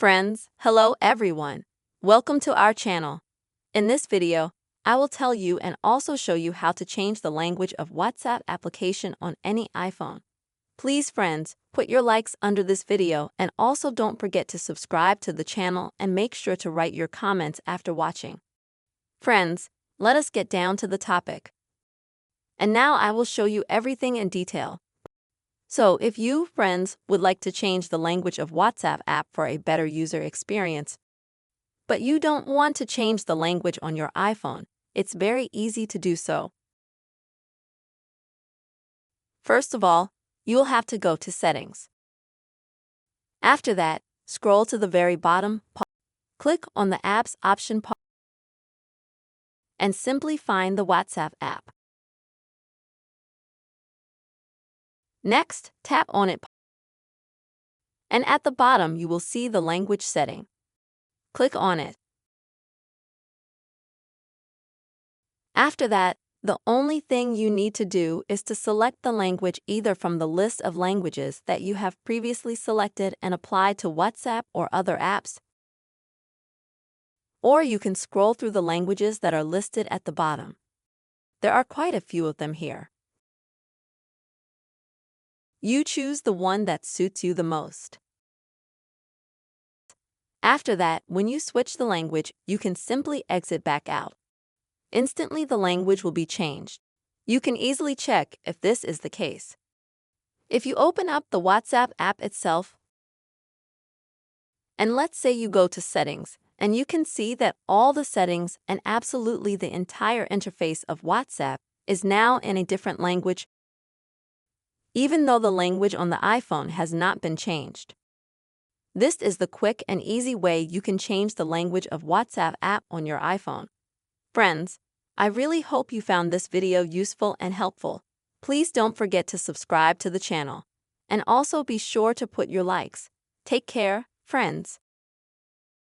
Friends, hello everyone. Welcome to our channel. In this video, I will tell you and also show you how to change the language of WhatsApp application on any iPhone. Please friends, put your likes under this video and also don't forget to subscribe to the channel and make sure to write your comments after watching. Friends, let us get down to the topic. And now I will show you everything in detail. So if you, friends, would like to change the language of WhatsApp app for a better user experience, but you don't want to change the language on your iPhone, it's very easy to do so. First of all, you will have to go to Settings. After that, scroll to the very bottom, click on the Apps option and simply find the WhatsApp app. Next, tap on it, and at the bottom you will see the language setting. Click on it. After that, the only thing you need to do is to select the language either from the list of languages that you have previously selected and apply to WhatsApp or other apps. Or you can scroll through the languages that are listed at the bottom. There are quite a few of them here. You choose the one that suits you the most. After that, when you switch the language, you can simply exit back out. Instantly the language will be changed. You can easily check if this is the case. If you open up the WhatsApp app itself, and let's say you go to Settings, and you can see that all the settings and absolutely the entire interface of WhatsApp is now in a different language, even though the language on the iPhone has not been changed. This is the quick and easy way you can change the language of WhatsApp app on your iPhone. Friends, I really hope you found this video useful and helpful. Please don't forget to subscribe to the channel. And also be sure to put your likes. Take care, friends.